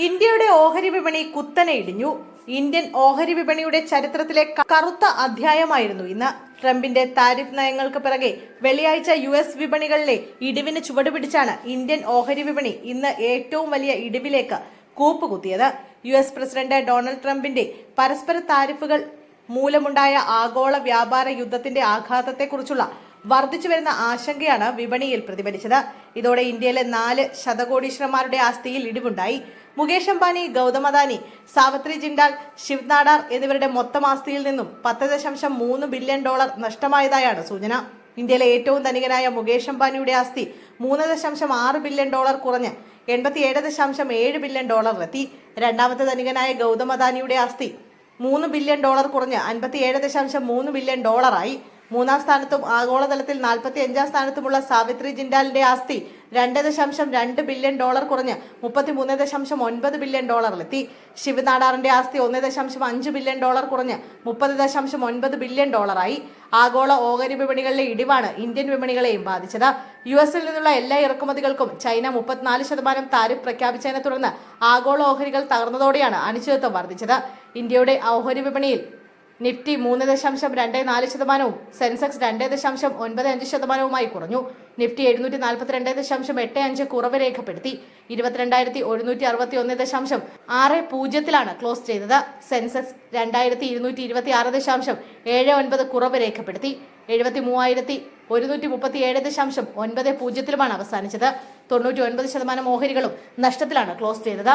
ഇന്ത്യയുടെ ഓഹരി വിപണി കുത്തനെ ഇടിഞ്ഞു. ഇന്ത്യൻ ഓഹരി വിപണിയുടെ ചരിത്രത്തിലെ കറുത്ത അധ്യായമായിരുന്നു ഇന്ന്. ട്രംപിന്റെ താരിഫ് നയങ്ങൾക്ക് പിറകെ വെള്ളിയാഴ്ച US വിപണികളിലെ ഇടിവിന് ചുവടുപിടിച്ചാണ് ഇന്ത്യൻ ഓഹരി വിപണി ഇന്ന് ഏറ്റവും വലിയ ഇടിവിലേക്ക് കൂപ്പുകുത്തിയത്. US പ്രസിഡന്റ് ഡൊണാൾഡ് ട്രംപിന്റെ പരസ്പര താരിഫുകൾ മൂലമുണ്ടായ ആഗോള വ്യാപാര യുദ്ധത്തിന്റെ ആഘാതത്തെക്കുറിച്ചുള്ള വർദ്ധിച്ചുവരുന്ന ആശങ്കയാണ് വിപണിയിൽ പ്രതിഫലിച്ചത്. ഇതോടെ ഇന്ത്യയിലെ 4 ശതകോടീശ്വരന്മാരുടെ ആസ്തിയിൽ ഇടിവുണ്ടായി. മുകേഷ് അംബാനി, ഗൗതം അദാനി, സാവിത്രി ജിൻഡാൽ, ശിവ് നാടാർ എന്നിവരുടെ മൊത്തം ആസ്തിയിൽ നിന്നും $10.3 ബില്യൺ നഷ്ടമായതായാണ് സൂചന. ഇന്ത്യയിലെ ഏറ്റവും ധനികനായ മുകേഷ് അംബാനിയുടെ ആസ്തി $3.6 ബില്യൺ കുറഞ്ഞ് $87.7 ബില്യൺ എത്തി. രണ്ടാമത്തെ ധനികനായ ഗൗതം അദാനിയുടെ ആസ്തി $3 ബില്യൺ കുറഞ്ഞ് $57.3 ബില്യൺ ആയി. മൂന്നാം സ്ഥാനത്തും ആഗോളതലത്തിൽ 45-ാം സ്ഥാനത്തുമുള്ള സാവിത്രി ജിൻഡാലിന്റെ ആസ്തി $2.2 ബില്യൺ കുറഞ്ഞ് $33.9 ബില്യൺ എത്തി. ശിവ് നാടാറിന്റെ ആസ്തി $1.5 ബില്യൺ കുറഞ്ഞ് $30.9 ബില്യൺ ആയി. ആഗോള ഓഹരി വിപണികളിലെ ഇടിവാണ് ഇന്ത്യൻ വിപണികളെയും ബാധിച്ചത്. US-ൽ നിന്നുള്ള എല്ലാ ഇറക്കുമതികൾക്കും ചൈന 34% താരിഫ് പ്രഖ്യാപിച്ചതിനെ തുടർന്ന് ആഗോള ഓഹരികൾ തകർന്നതോടെയാണ് അനിശ്ചിതത്വം വർദ്ധിച്ചത്. ഇന്ത്യയുടെ ഓഹരി വിപണിയിൽ നിഫ്റ്റി 3.24%, സെൻസെക്സ് 2.95% കുറഞ്ഞു. നിഫ്റ്റി 742.85 കുറവ് രേഖപ്പെടുത്തി 22,161.60 ക്ലോസ് ചെയ്തത്. സെൻസെക്സ് 2226.79 കുറവ് രേഖപ്പെടുത്തി 73,137.90 അവസാനിച്ചത്. 99% ഓഹരികളും നഷ്ടത്തിലാണ് ക്ലോസ് ചെയ്തത്.